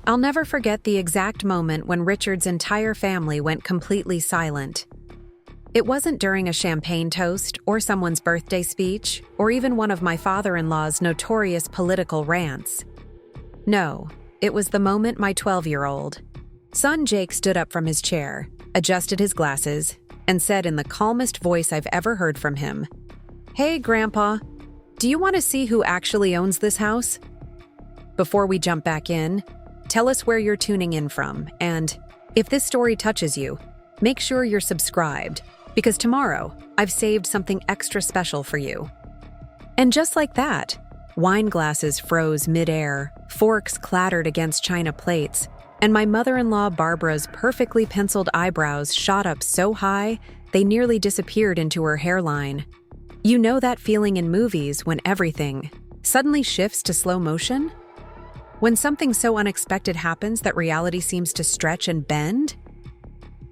I'll never forget the exact moment when Richard's entire family went completely silent. It wasn't during a champagne toast or someone's birthday speech or even one of my father-in-law's notorious political rants. No, it was the moment my 12-year-old son Jake stood up from his chair, adjusted his glasses, and said in the calmest voice I've ever heard from him, "Hey, Grandpa, do you want to see who actually owns this house? Before we jump back in, tell us where you're tuning in from, and if this story touches you, make sure you're subscribed, because tomorrow I've saved something extra special for you." And just like that, wine glasses froze midair, forks clattered against china plates, and my mother-in-law Barbara's perfectly penciled eyebrows shot up so high they nearly disappeared into her hairline. You know that feeling in movies when everything suddenly shifts to slow motion? When something so unexpected happens that reality seems to stretch and bend?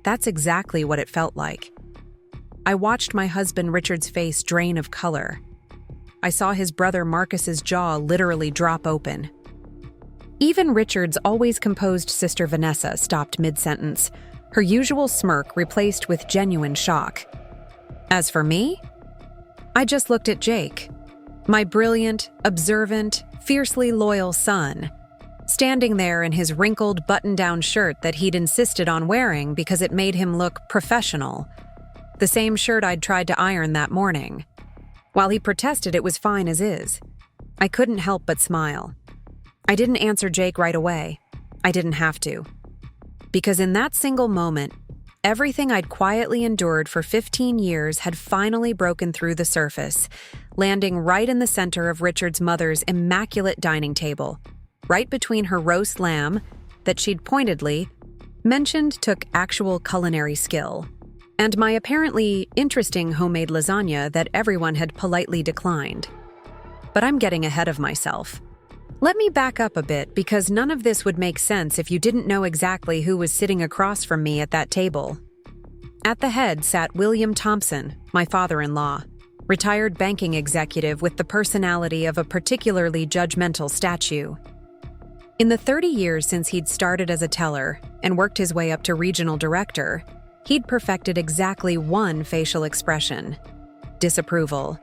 That's exactly what it felt like. I watched my husband Richard's face drain of color. I saw his brother Marcus's jaw literally drop open. Even Richard's always composed sister Vanessa stopped mid-sentence, her usual smirk replaced with genuine shock. As for me, I just looked at Jake, my brilliant, observant, fiercely loyal son, standing there in his wrinkled button-down shirt that he'd insisted on wearing because it made him look professional. The same shirt I'd tried to iron that morning. While he protested it was fine as is, I couldn't help but smile. I didn't answer Jake right away. I didn't have to. Because in that single moment, everything I'd quietly endured for 15 years had finally broken through the surface, landing right in the center of Richard's mother's immaculate dining table, right between her roast lamb that she'd pointedly mentioned took actual culinary skill, and my apparently interesting homemade lasagna that everyone had politely declined. But I'm getting ahead of myself. Let me back up a bit because none of this would make sense if you didn't know exactly who was sitting across from me at that table. At the head sat William Thompson, my father-in-law, retired banking executive with the personality of a particularly judgmental statue. In the 30 years since he'd started as a teller and worked his way up to regional director, he'd perfected exactly one facial expression: disapproval.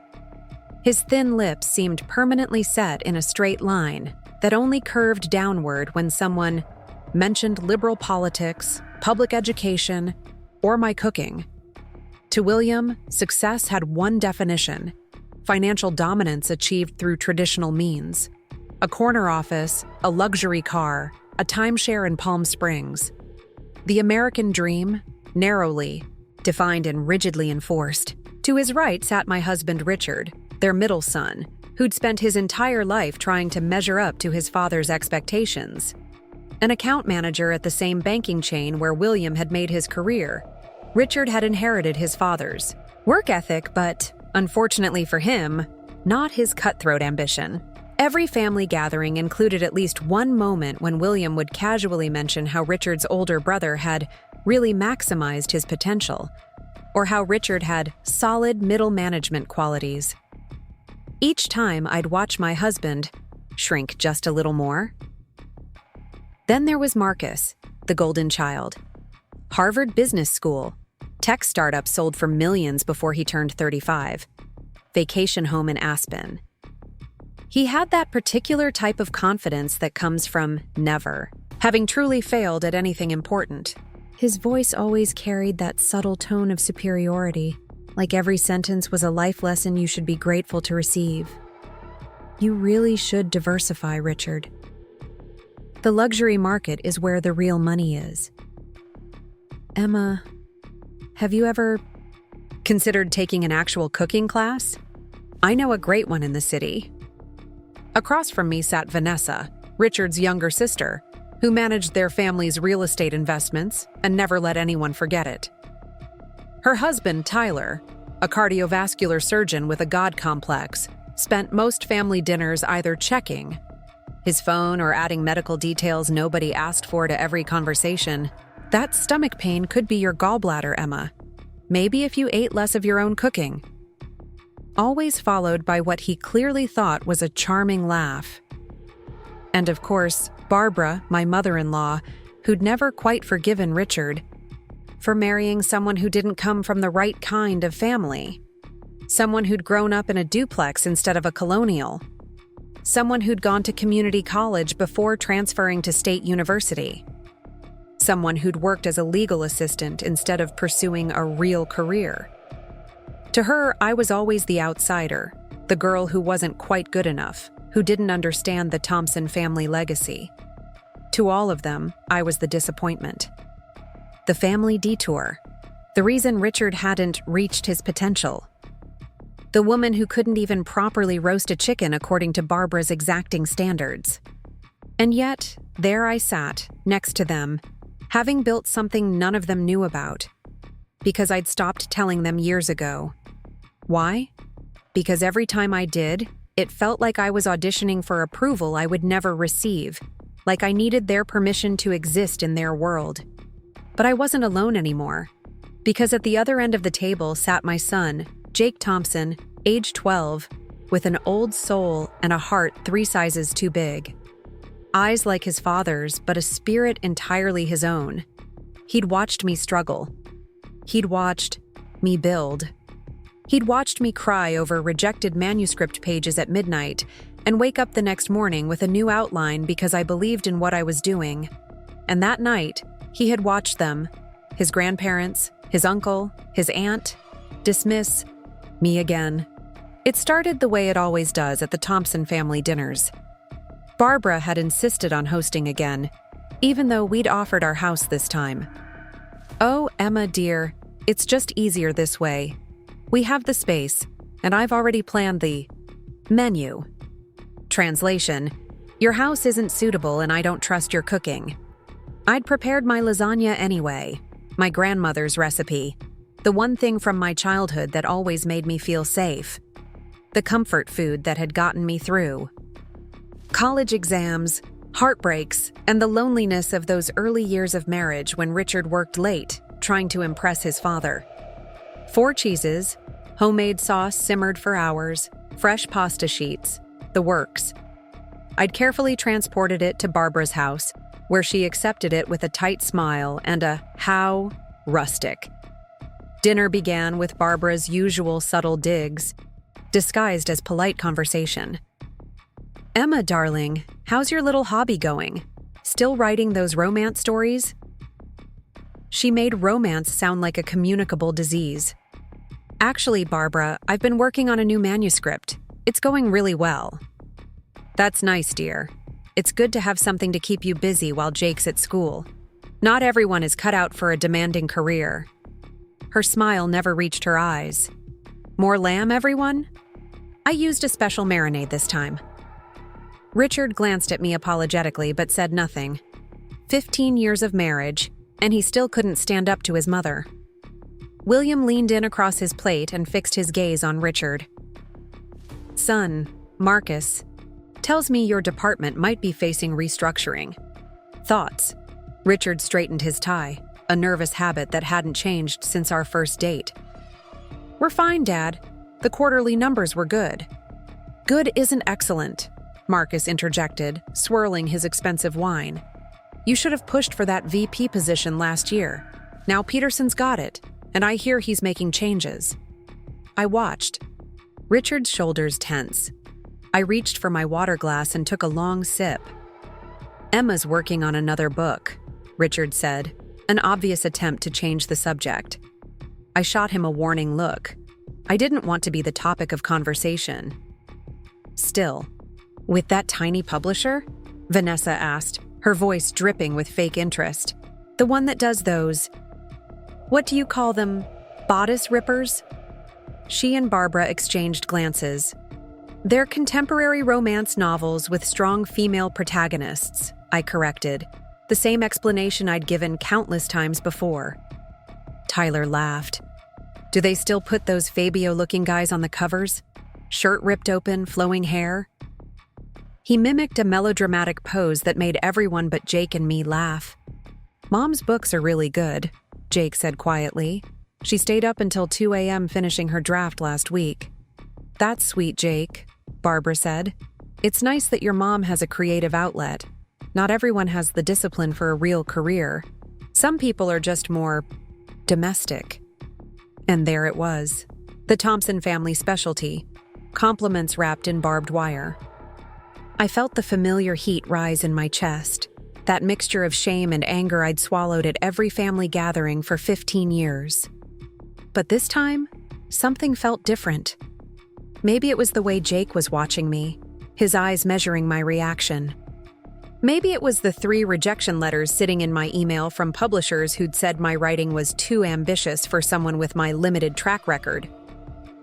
His thin lips seemed permanently set in a straight line that only curved downward when someone mentioned liberal politics, public education, or my cooking. To William, success had one definition: financial dominance achieved through traditional means. A corner office, a luxury car, a timeshare in Palm Springs. The American dream, narrowly, defined and rigidly enforced. To his right sat my husband Richard, their middle son, who'd spent his entire life trying to measure up to his father's expectations. An account manager at the same banking chain where William had made his career, Richard had inherited his father's work ethic, but, unfortunately for him, not his cutthroat ambition. Every family gathering included at least one moment when William would casually mention how Richard's older brother had really maximized his potential, or how Richard had solid middle management qualities. Each time I'd watch my husband shrink just a little more. Then there was Marcus, the golden child. Harvard Business School, tech startup sold for millions before he turned 35. Vacation home in Aspen. He had that particular type of confidence that comes from never having truly failed at anything important. His voice always carried that subtle tone of superiority, like every sentence was a life lesson you should be grateful to receive. You really should diversify, Richard. The luxury market is where the real money is. Emma, have you ever considered taking an actual cooking class? I know a great one in the city. Across from me sat Vanessa, Richard's younger sister, who managed their family's real estate investments and never let anyone forget it. Her husband, Tyler, a cardiovascular surgeon with a God complex, spent most family dinners either checking his phone or adding medical details nobody asked for to every conversation. That stomach pain could be your gallbladder, Emma. Maybe if you ate less of your own cooking. Always followed by what he clearly thought was a charming laugh. And of course, Barbara, my mother-in-law, who'd never quite forgiven Richard for marrying someone who didn't come from the right kind of family. Someone who'd grown up in a duplex instead of a colonial. Someone who'd gone to community college before transferring to state university. Someone who'd worked as a legal assistant instead of pursuing a real career. To her, I was always the outsider, the girl who wasn't quite good enough, who didn't understand the Thompson family legacy. To all of them, I was the disappointment. The family detour. The reason Richard hadn't reached his potential. The woman who couldn't even properly roast a chicken according to Barbara's exacting standards. And yet, there I sat, next to them, having built something none of them knew about. Because I'd stopped telling them years ago. Why? Because every time I did, it felt like I was auditioning for approval I would never receive, like I needed their permission to exist in their world. But I wasn't alone anymore, because at the other end of the table sat my son, Jake Thompson, age 12, with an old soul and a heart 3 sizes too big. Eyes like his father's, but a spirit entirely his own. He'd watched me struggle. He'd watched me build. He'd watched me cry over rejected manuscript pages at midnight and wake up the next morning with a new outline because I believed in what I was doing. And that night, he had watched them, his grandparents, his uncle, his aunt, dismiss me again. It started the way it always does at the Thompson family dinners. Barbara had insisted on hosting again, even though we'd offered our house this time. "Oh, Emma, dear, it's just easier this way. We have the space, and I've already planned the menu." Translation: your house isn't suitable and I don't trust your cooking. I'd prepared my lasagna anyway, my grandmother's recipe, the one thing from my childhood that always made me feel safe, the comfort food that had gotten me through. College exams, heartbreaks, and the loneliness of those early years of marriage when Richard worked late, trying to impress his father. 4 cheeses, homemade sauce simmered for hours, fresh pasta sheets, the works. I'd carefully transported it to Barbara's house, where she accepted it with a tight smile and a "how rustic." Dinner began with Barbara's usual subtle digs, disguised as polite conversation. "Emma, darling, how's your little hobby going? Still writing those romance stories?" She made romance sound like a communicable disease. "Actually, Barbara, I've been working on a new manuscript. It's going really well." "That's nice, dear. It's good to have something to keep you busy while Jake's at school. Not everyone is cut out for a demanding career." Her smile never reached her eyes. "More lamb, everyone?" "I used a special marinade this time." Richard glanced at me apologetically but said nothing. 15 years of marriage, and he still couldn't stand up to his mother. William leaned in across his plate and fixed his gaze on Richard. "Son, Marcus, tells me your department might be facing restructuring. Thoughts?" Richard straightened his tie, a nervous habit that hadn't changed since our first date. "We're fine, Dad. The quarterly numbers were good." "Good isn't excellent," Marcus interjected, swirling his expensive wine. "You should have pushed for that VP position last year. Now Peterson's got it, and I hear he's making changes." I watched. Richard's shoulders tense. I reached for my water glass and took a long sip. "Emma's working on another book," Richard said, an obvious attempt to change the subject. I shot him a warning look. I didn't want to be the topic of conversation. "Still, with that tiny publisher?" Vanessa asked, her voice dripping with fake interest. "The one that does those, what do you call them, bodice rippers?" She and Barbara exchanged glances. "They're contemporary romance novels with strong female protagonists," I corrected, the same explanation I'd given countless times before. Tyler laughed. "Do they still put those Fabio-looking guys on the covers? Shirt ripped open, flowing hair?" He mimicked a melodramatic pose that made everyone but Jake and me laugh. "Mom's books are really good," Jake said quietly. "She stayed up until 2 a.m. finishing her draft last week." "That's sweet, Jake," Barbara said. "It's nice that your mom has a creative outlet." Not everyone has the discipline for a real career. Some people are just more domestic. And there it was. The Thompson family specialty. Compliments wrapped in barbed wire. I felt the familiar heat rise in my chest. That mixture of shame and anger I'd swallowed at every family gathering for 15 years. But this time, something felt different. Maybe it was the way Jake was watching me, his eyes measuring my reaction. Maybe it was the 3 rejection letters sitting in my email from publishers who'd said my writing was too ambitious for someone with my limited track record.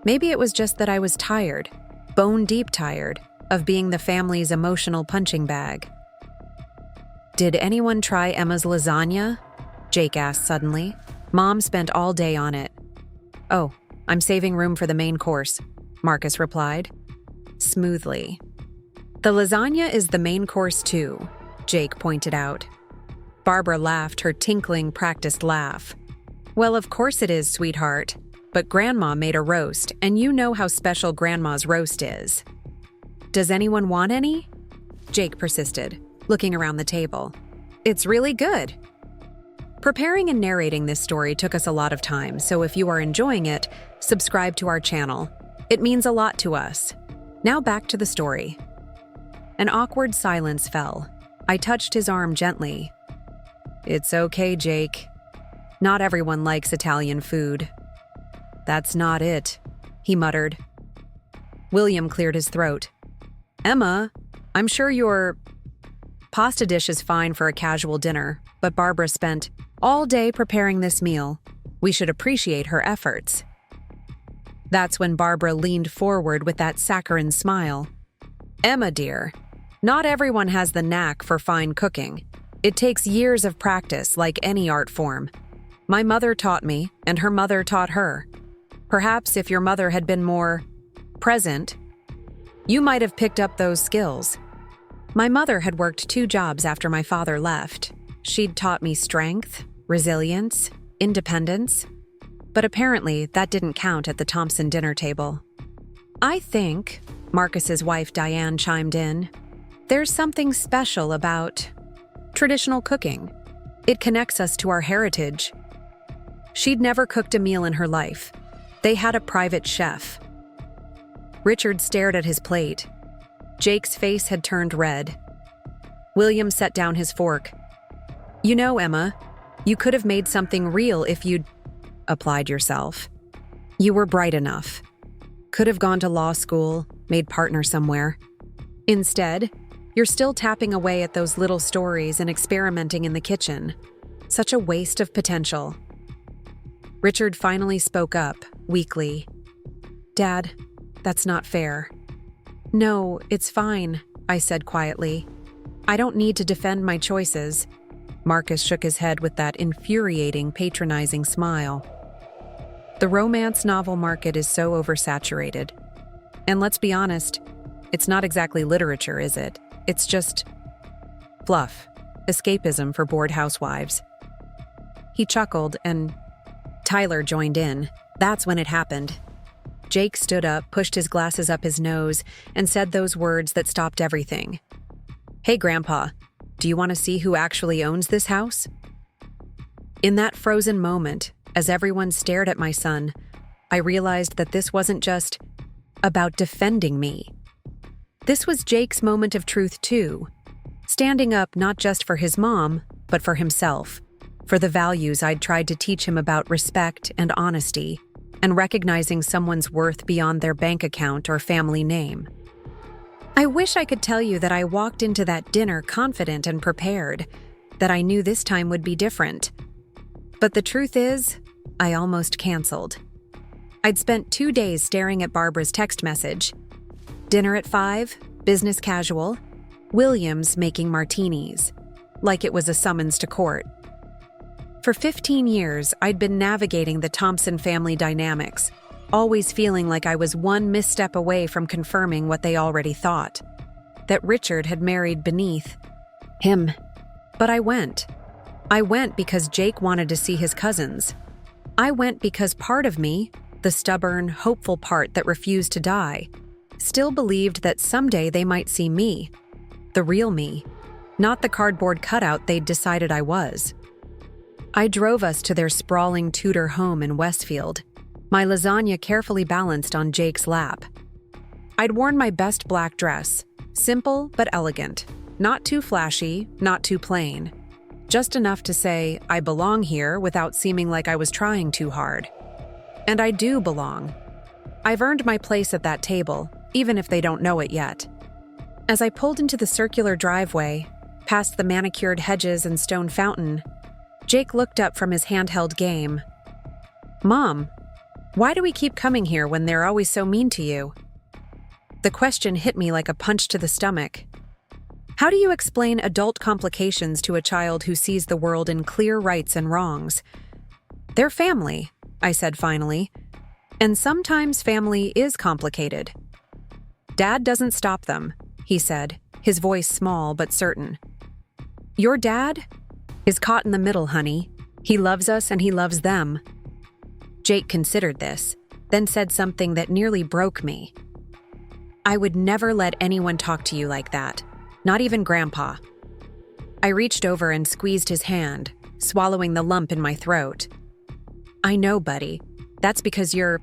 Maybe it was just that I was tired, bone-deep tired, of being the family's emotional punching bag. "Did anyone try Emma's lasagna?" Jake asked suddenly. "Mom spent all day on it." "Oh, I'm saving room for the main course," Marcus replied. Smoothly. "The lasagna is the main course too," Jake pointed out. Barbara laughed her tinkling, practiced laugh. "Well, of course it is, sweetheart. But Grandma made a roast, and you know how special Grandma's roast is." "Does anyone want any?" Jake persisted, looking around the table. "It's really good." Preparing and narrating this story took us a lot of time, so if you are enjoying it, subscribe to our channel. It means a lot to us. Now back to the story. An awkward silence fell. I touched his arm gently. "It's okay, Jake. Not everyone likes Italian food." "That's not it," he muttered. William cleared his throat. "Emma, I'm sure your pasta dish is fine for a casual dinner, but Barbara spent all day preparing this meal. We should appreciate her efforts." That's when Barbara leaned forward with that saccharine smile. "Emma, dear, not everyone has the knack for fine cooking. It takes years of practice like any art form. My mother taught me, and her mother taught her. Perhaps if your mother had been more present, you might have picked up those skills. My mother had worked 2 jobs after my father left. She'd taught me strength, resilience, independence. But apparently that didn't count at the Thompson dinner table." "I think," Marcus's wife Diane chimed in, "there's something special about traditional cooking. It connects us to our heritage." She'd never cooked a meal in her life. They had a private chef. Richard stared at his plate. Jake's face had turned red. William set down his fork. "You know, Emma, you could have made something real if you'd applied yourself. You were bright enough. Could have gone to law school, made partner somewhere. Instead, you're still tapping away at those little stories and experimenting in the kitchen. Such a waste of potential." Richard finally spoke up, weakly. "Dad, that's not fair." "No, it's fine," I said quietly. "I don't need to defend my choices." Marcus shook his head with that infuriating, patronizing smile. "The romance novel market is so oversaturated. And let's be honest, it's not exactly literature, is it? It's just fluff, escapism for bored housewives." He chuckled, and Tyler joined in. That's when it happened. Jake stood up, pushed his glasses up his nose, and said those words that stopped everything. "Hey, Grandpa, do you want to see who actually owns this house?" In that frozen moment, as everyone stared at my son, I realized that this wasn't just about defending me. This was Jake's moment of truth too, standing up not just for his mom, but for himself, for the values I'd tried to teach him about respect and honesty, and recognizing someone's worth beyond their bank account or family name. I wish I could tell you that I walked into that dinner confident and prepared, that I knew this time would be different. But the truth is, I almost canceled. I'd spent 2 days staring at Barbara's text message. Dinner at 5, business casual, Williams making martinis, like it was a summons to court. For 15 years, I'd been navigating the Thompson family dynamics, always feeling like I was one misstep away from confirming what they already thought, that Richard had married beneath him. But I went. I went because Jake wanted to see his cousins. I went because part of me, the stubborn, hopeful part that refused to die, still believed that someday they might see me, the real me, not the cardboard cutout they'd decided I was. I drove us to their sprawling Tudor home in Westfield, my lasagna carefully balanced on Jake's lap. I'd worn my best black dress, simple but elegant, not too flashy, not too plain. Just enough to say, I belong here without seeming like I was trying too hard. And I do belong. I've earned my place at that table, even if they don't know it yet. As I pulled into the circular driveway, past the manicured hedges and stone fountain, Jake looked up from his handheld game. "Mom, why do we keep coming here when they're always so mean to you?" The question hit me like a punch to the stomach. How do you explain adult complications to a child who sees the world in clear rights and wrongs? "They're family," I said finally. "And sometimes family is complicated." "Dad doesn't stop them," he said, his voice small but certain. "Your dad is caught in the middle, honey. He loves us and he loves them." Jake considered this, then said something that nearly broke me. "I would never let anyone talk to you like that, not even Grandpa." I reached over and squeezed his hand, swallowing the lump in my throat. "I know, buddy. That's because you're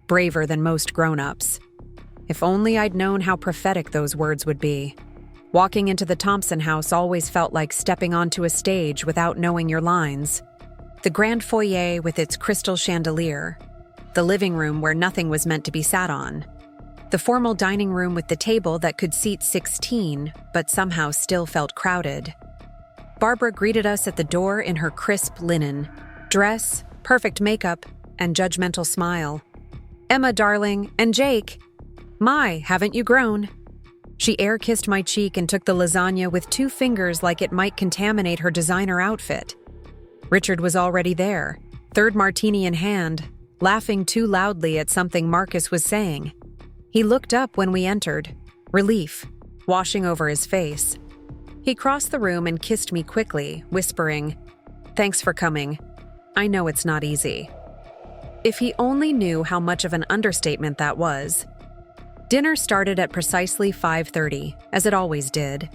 braver than most grown-ups." If only I'd known how prophetic those words would be. Walking into the Thompson house always felt like stepping onto a stage without knowing your lines. The grand foyer with its crystal chandelier, the living room where nothing was meant to be sat on, the formal dining room with the table that could seat 16 but somehow still felt crowded. Barbara greeted us at the door in her crisp linen, dress, perfect makeup, and judgmental smile. "Emma, darling, and Jake. My, haven't you grown?" She air-kissed my cheek and took the lasagna with 2 fingers like it might contaminate her designer outfit. Richard was already there, 3rd martini in hand, laughing too loudly at something Marcus was saying. He looked up when we entered, relief washing over his face. He crossed the room and kissed me quickly, whispering, "Thanks for coming. I know it's not easy." If he only knew how much of an understatement that was. Dinner started at precisely 5:30, as it always did.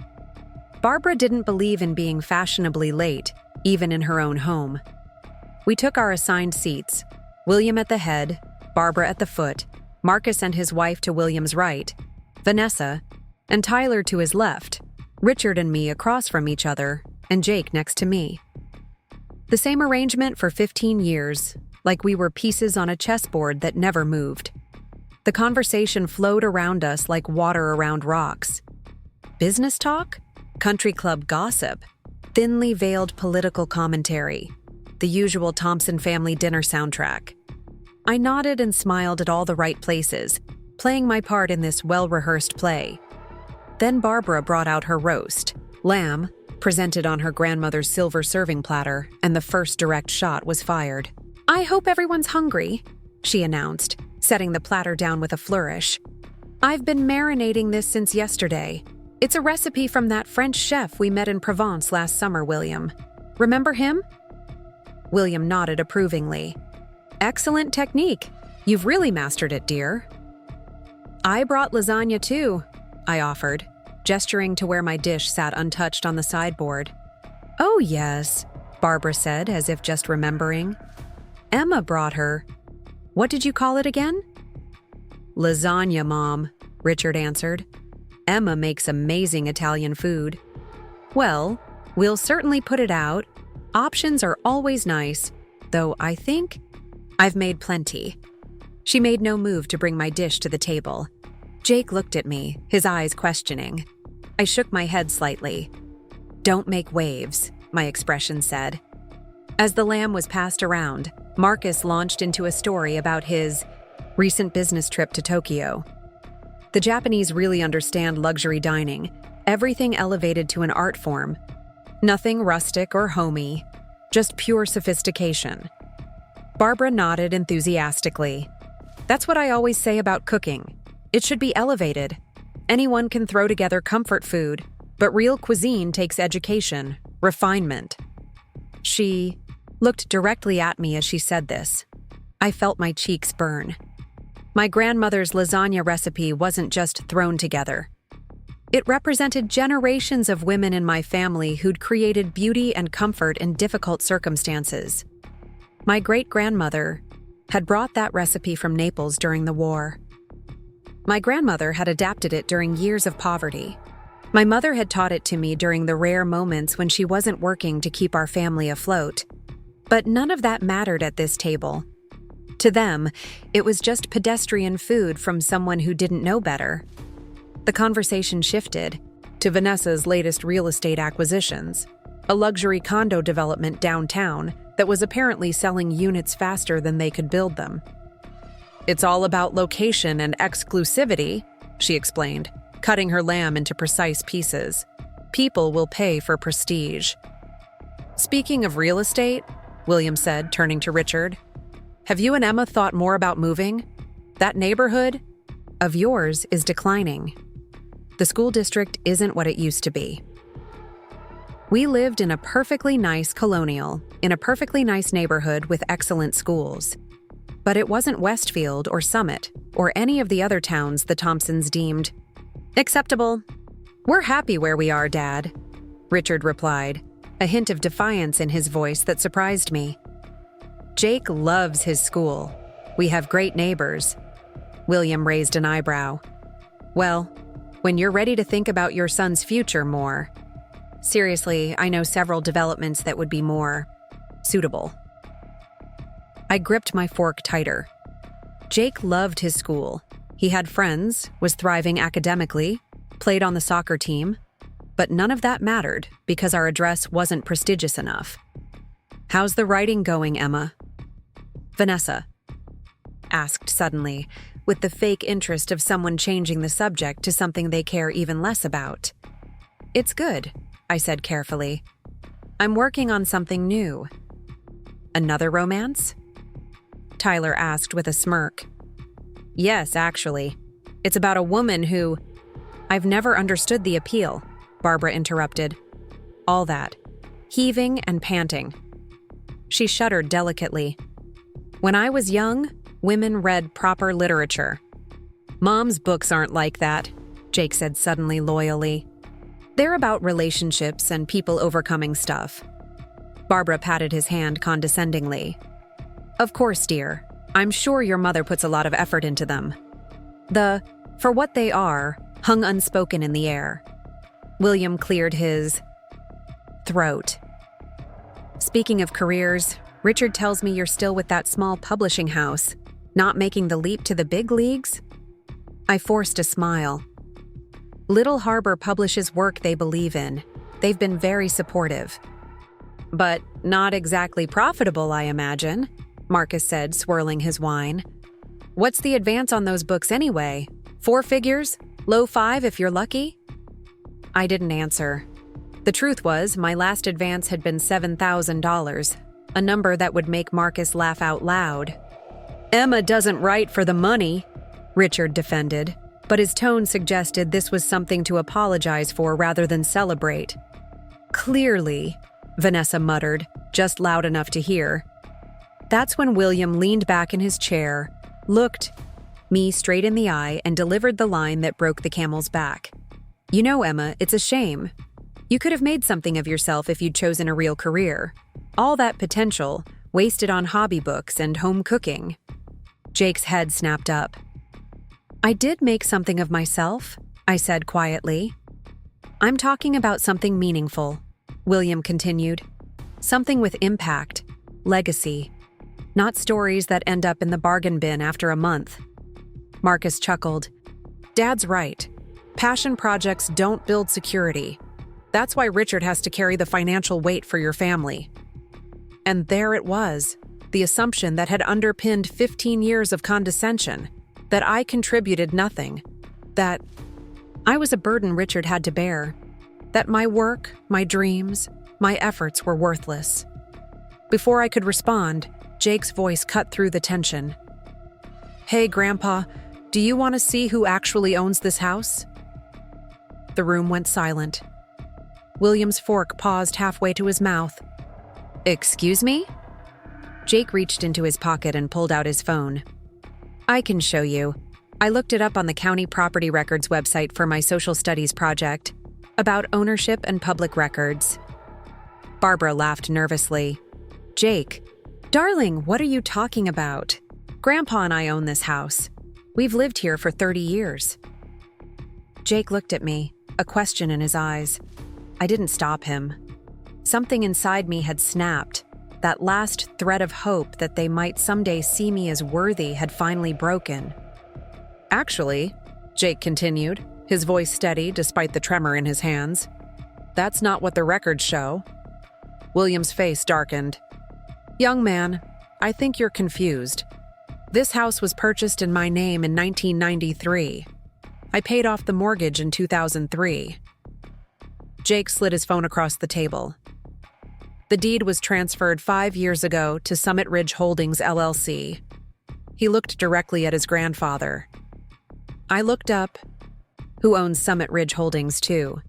Barbara didn't believe in being fashionably late, even in her own home. We took our assigned seats, William at the head, Barbara at the foot, Marcus and his wife to William's right, Vanessa, and Tyler to his left, Richard and me across from each other, and Jake next to me. The same arrangement for 15 years, like we were pieces on a chessboard that never moved. The conversation flowed around us like water around rocks. Business talk? Country club gossip? Thinly veiled political commentary? The usual Thompson family dinner soundtrack. I nodded and smiled at all the right places, playing my part in this well-rehearsed play. Then Barbara brought out her roast, lamb, presented on her grandmother's silver serving platter, and the first direct shot was fired. "I hope everyone's hungry," she announced, setting the platter down with a flourish. "I've been marinating this since yesterday. It's a recipe from that French chef we met in Provence last summer, William. Remember him?" William nodded approvingly. "Excellent technique. You've really mastered it, dear." "I brought lasagna too," I offered, gesturing to where my dish sat untouched on the sideboard. "Oh yes," Barbara said, as if just remembering. "Emma brought her. What did you call it again?" "Lasagna, Mom," Richard answered. "Emma makes amazing Italian food." "Well, we'll certainly put it out. Options are always nice, though I think I've made plenty." She made no move to bring my dish to the table. Jake looked at me, his eyes questioning. I shook my head slightly. "Don't make waves," my expression said. As the lamb was passed around, Marcus launched into a story about his recent business trip to Tokyo. The Japanese really understand luxury dining, everything elevated to an art form. Nothing rustic or homey, just pure sophistication. Barbara nodded enthusiastically. "That's what I always say about cooking. It should be elevated. Anyone can throw together comfort food, but real cuisine takes education, refinement." She looked directly at me as she said this. I felt my cheeks burn. My grandmother's lasagna recipe wasn't just thrown together. It represented generations of women in my family who'd created beauty and comfort in difficult circumstances. My great-grandmother had brought that recipe from Naples during the war. My grandmother had adapted it during years of poverty. My mother had taught it to me during the rare moments when she wasn't working to keep our family afloat. But none of that mattered at this table. To them, it was just pedestrian food from someone who didn't know better. The conversation shifted to Vanessa's latest real estate acquisitions, a luxury condo development downtown that was apparently selling units faster than they could build them. "It's all about location and exclusivity," she explained, cutting her lamb into precise pieces. "People will pay for prestige." "Speaking of real estate," William said, turning to Richard, "have you and Emma thought more about moving? That neighborhood of yours is declining. The school district isn't what it used to be." We lived in a perfectly nice colonial, in a perfectly nice neighborhood with excellent schools. But it wasn't Westfield or Summit or any of the other towns the Thompsons deemed acceptable. "We're happy where we are, Dad," Richard replied, a hint of defiance in his voice that surprised me. "Jake loves his school. We have great neighbors." William raised an eyebrow. "Well, when you're ready to think about your son's future more. Seriously, I know several developments that would be more suitable." I gripped my fork tighter. Jake loved his school. He had friends, was thriving academically, played on the soccer team, but none of that mattered because our address wasn't prestigious enough. "How's the writing going, Emma?" Vanessa asked suddenly, with the fake interest of someone changing the subject to something they care even less about. "It's good," I said carefully. "I'm working on something new." "Another romance?" Tyler asked with a smirk. "Yes, actually. It's about a woman who—" "I've never understood the appeal," Barbara interrupted. "All that. Heaving and panting." She shuddered delicately. "When I was young, women read proper literature." "Mom's books aren't like that," Jake said suddenly loyally. "They're about relationships and people overcoming stuff." Barbara patted his hand condescendingly. "Of course, dear. I'm sure your mother puts a lot of effort into them." The "for what they are" hung unspoken in the air. William cleared his throat. "Speaking of careers, Richard tells me you're still with that small publishing house, not making the leap to the big leagues?" I forced a smile. "Little Harbor publishes work they believe in. They've been very supportive." "But not exactly profitable, I imagine," Marcus said, swirling his wine. "What's the advance on those books anyway? 4 figures? Low 5 if you're lucky?" I didn't answer. The truth was, my last advance had been $7,000, a number that would make Marcus laugh out loud. "Emma doesn't write for the money," Richard defended, but his tone suggested this was something to apologize for rather than celebrate. "Clearly," Vanessa muttered, just loud enough to hear. That's when William leaned back in his chair, looked me straight in the eye, and delivered the line that broke the camel's back. "You know, Emma, it's a shame. You could have made something of yourself if you'd chosen a real career. All that potential, wasted on hobby books and home cooking." Jake's head snapped up. "I did make something of myself," I said quietly. "I'm talking about something meaningful," William continued. "Something with impact, legacy. Not stories that end up in the bargain bin after a month." Marcus chuckled. "Dad's right. Passion projects don't build security. That's why Richard has to carry the financial weight for your family." And there it was, the assumption that had underpinned 15 years of condescension, that I contributed nothing, that I was a burden Richard had to bear, that my work, my dreams, my efforts were worthless. Before I could respond, Jake's voice cut through the tension. "Hey, Grandpa, do you want to see who actually owns this house?" The room went silent. William's fork paused halfway to his mouth. "Excuse me?" Jake reached into his pocket and pulled out his phone. "I can show you. I looked it up on the county property records website for my social studies project about ownership and public records. Barbara laughed nervously. Jake, darling, what are you talking about? Grandpa and I own this house. We've lived here for 30 years. Jake looked at me, a question in his eyes. I didn't stop him. Something inside me had snapped. That last thread of hope that they might someday see me as worthy had finally broken. Actually, Jake continued, his voice steady despite the tremor in his hands, that's not what the records show. William's face darkened. Young man, I think you're confused. This house was purchased in my name in 1993. I paid off the mortgage in 2003. Jake slid his phone across the table. The deed was transferred 5 years ago to Summit Ridge Holdings, LLC. He looked directly at his grandfather. I looked up. Who owns Summit Ridge Holdings, too?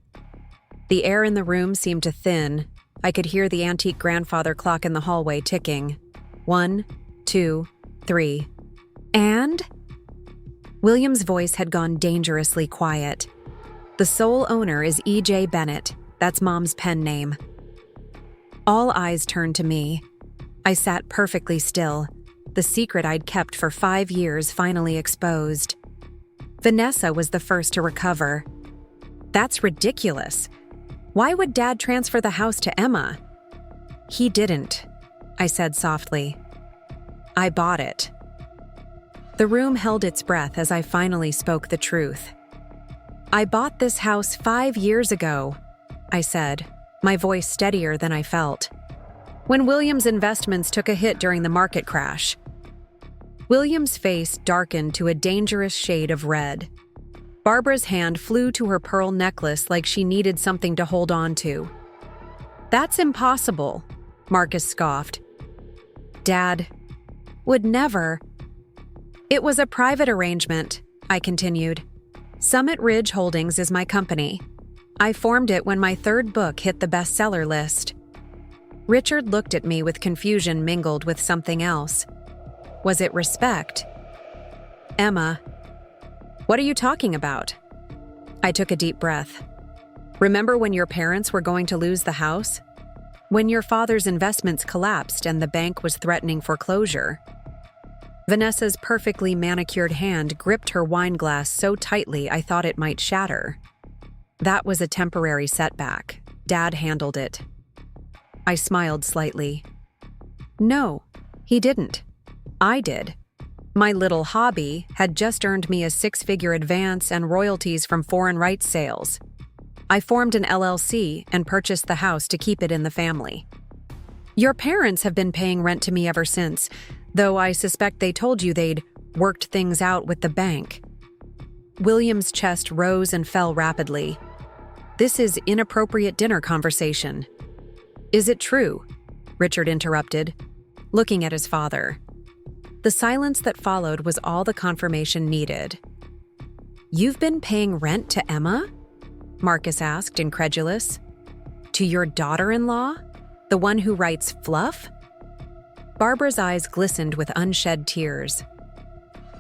The air in the room seemed to thin. I could hear the antique grandfather clock in the hallway ticking. 1, 2, 3. And? William's voice had gone dangerously quiet. The sole owner is E.J. Bennett. That's Mom's pen name. All eyes turned to me. I sat perfectly still, the secret I'd kept for 5 years finally exposed. Vanessa was the first to recover. That's ridiculous. Why would Dad transfer the house to Emma? He didn't, I said softly. I bought it. The room held its breath as I finally spoke the truth. I bought this house 5 years ago, I said, my voice steadier than I felt. When William's investments took a hit during the market crash. William's face darkened to a dangerous shade of red. Barbara's hand flew to her pearl necklace like she needed something to hold on to. That's impossible, Marcus scoffed. Dad would never. It was a private arrangement, I continued. Summit Ridge Holdings is my company. I formed it when my 3rd book hit the bestseller list. Richard looked at me with confusion mingled with something else. Was it respect? Emma. What are you talking about? I took a deep breath. Remember when your parents were going to lose the house? When your father's investments collapsed and the bank was threatening foreclosure? Vanessa's perfectly manicured hand gripped her wine glass so tightly I thought it might shatter. That was a temporary setback. Dad handled it. I smiled slightly. No, he didn't. I did. My little hobby had just earned me a 6-figure advance and royalties from foreign rights sales. I formed an LLC and purchased the house to keep it in the family. Your parents have been paying rent to me ever since, though I suspect they told you they'd worked things out with the bank. William's chest rose and fell rapidly. This is inappropriate dinner conversation. Is it true? Richard interrupted, looking at his father. The silence that followed was all the confirmation needed. You've been paying rent to Emma? Marcus asked, incredulous. To your daughter-in-law? The one who writes fluff? Barbara's eyes glistened with unshed tears.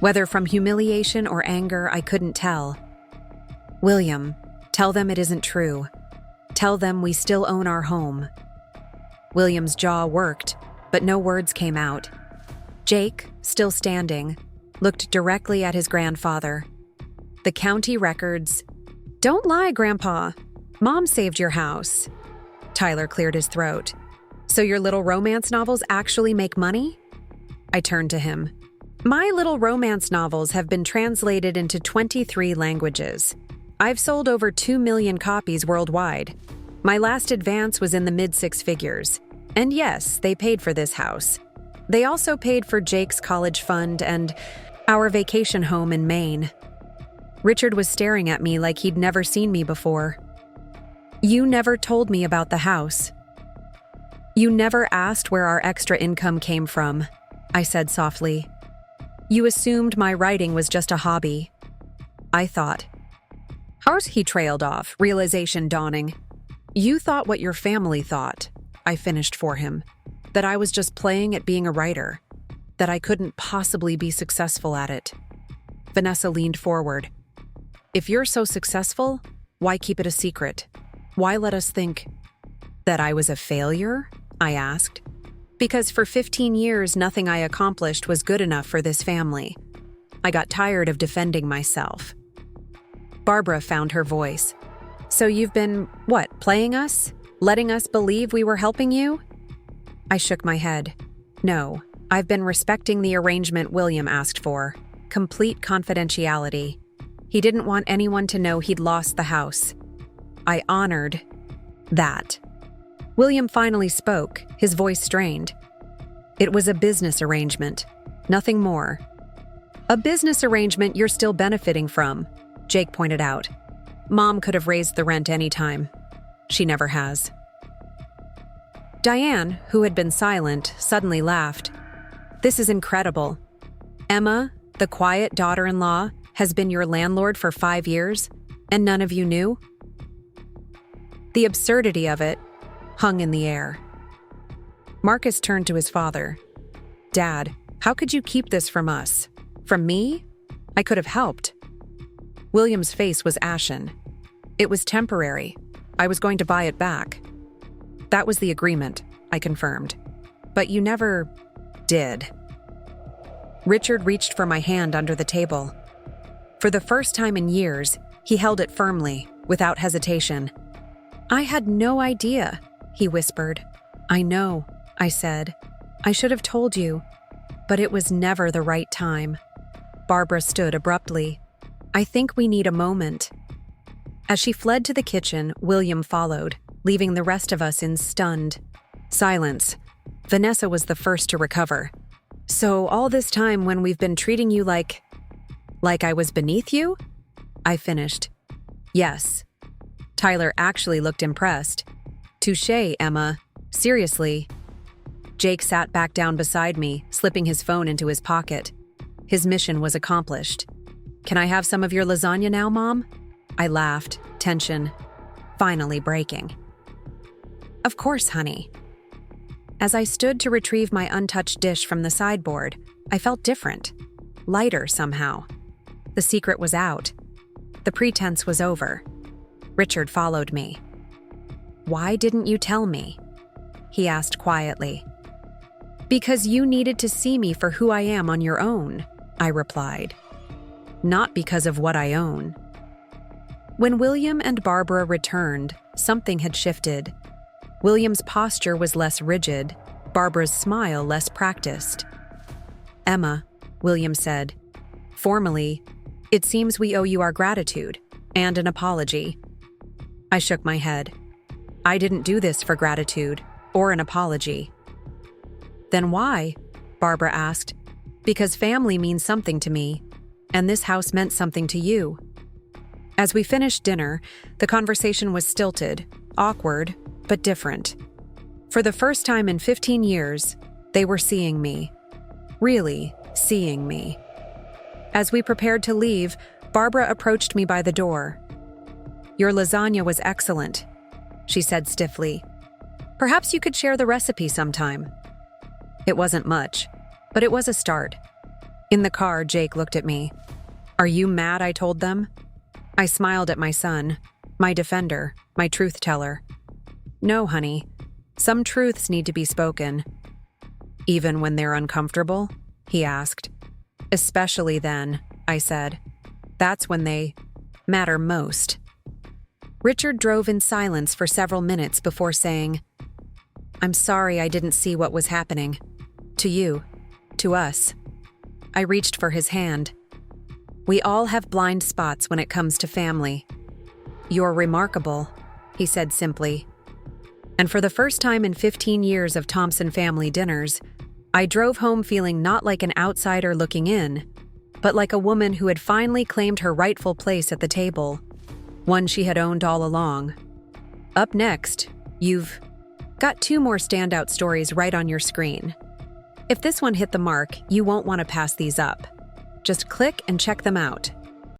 Whether from humiliation or anger, I couldn't tell. William, tell them it isn't true. Tell them we still own our home. William's jaw worked, but no words came out. Jake, still standing, looked directly at his grandfather. The county records. Don't lie, Grandpa. Mom saved your house. Tyler cleared his throat. So your little romance novels actually make money? I turned to him. My little romance novels have been translated into 23 languages. I've sold over 2 million copies worldwide. My last advance was in the mid-6 figures. And yes, they paid for this house. They also paid for Jake's college fund and our vacation home in Maine. Richard was staring at me like he'd never seen me before. You never told me about the house. You never asked where our extra income came from, I said softly. You assumed my writing was just a hobby. I thought. Ours, he trailed off, realization dawning. You thought what your family thought, I finished for him. That I was just playing at being a writer. That I couldn't possibly be successful at it. Vanessa leaned forward. If you're so successful, why keep it a secret? Why let us think that I was a failure? I asked. Because for 15 years, nothing I accomplished was good enough for this family. I got tired of defending myself. Barbara found her voice. So you've been, playing us? Letting us believe we were helping you? I shook my head. No, I've been respecting the arrangement William asked for. Complete confidentiality. He didn't want anyone to know he'd lost the house. I honored that. William finally spoke, his voice strained. It was a business arrangement, nothing more. A business arrangement you're still benefiting from, Jake pointed out. Mom could have raised the rent any time. She never has. Diane, who had been silent, suddenly laughed. This is incredible. Emma, the quiet daughter-in-law, has been your landlord for 5 years, and none of you knew? The absurdity of it hung in the air. Marcus turned to his father. Dad, how could you keep this from us? From me? I could have helped. William's face was ashen. It was temporary. I was going to buy it back. That was the agreement, I confirmed. But you never did. Richard reached for my hand under the table. For the first time in years, he held it firmly, without hesitation. I had no idea, he whispered. I know, I said. I should have told you, but it was never the right time. Barbara stood abruptly. I think we need a moment. As she fled to the kitchen, William followed, leaving the rest of us in stunned silence. Vanessa was the first to recover. So all this time when we've been treating you like I was beneath you? I finished. Yes. Tyler actually looked impressed. Touché, Emma. Seriously. Jake sat back down beside me, slipping his phone into his pocket. His mission was accomplished. Can I have some of your lasagna now, Mom? I laughed, tension finally breaking. Of course, honey. As I stood to retrieve my untouched dish from the sideboard, I felt different, lighter somehow. The secret was out. The pretense was over. Richard followed me. Why didn't you tell me? He asked quietly. Because you needed to see me for who I am on your own, I replied. Not because of what I own. When William and Barbara returned, something had shifted. William's posture was less rigid, Barbara's smile less practiced. Emma, William said, formally, it seems we owe you our gratitude and an apology. I shook my head. I didn't do this for gratitude or an apology. Then why? Barbara asked. Because family means something to me, and this house meant something to you. As we finished dinner, the conversation was stilted, awkward, but different. For the first time in 15 years, they were seeing me. Really seeing me. As we prepared to leave, Barbara approached me by the door. Your lasagna was excellent, she said stiffly. Perhaps you could share the recipe sometime. It wasn't much, but it was a start. In the car, Jake looked at me. Are you mad I told them? I smiled at my son, my defender, my truth teller. No, honey. Some truths need to be spoken. Even when they're uncomfortable? He asked. Especially then, I said. That's when they matter most. Richard drove in silence for several minutes before saying, I'm sorry I didn't see what was happening. To you. To us. I reached for his hand. We all have blind spots when it comes to family. You're remarkable, he said simply. And for the first time in 15 years of Thompson family dinners, I drove home feeling not like an outsider looking in, but like a woman who had finally claimed her rightful place at the table, one she had owned all along. Up next, you've got 2 more standout stories right on your screen. If this one hit the mark, you won't want to pass these up. Just click and check them out.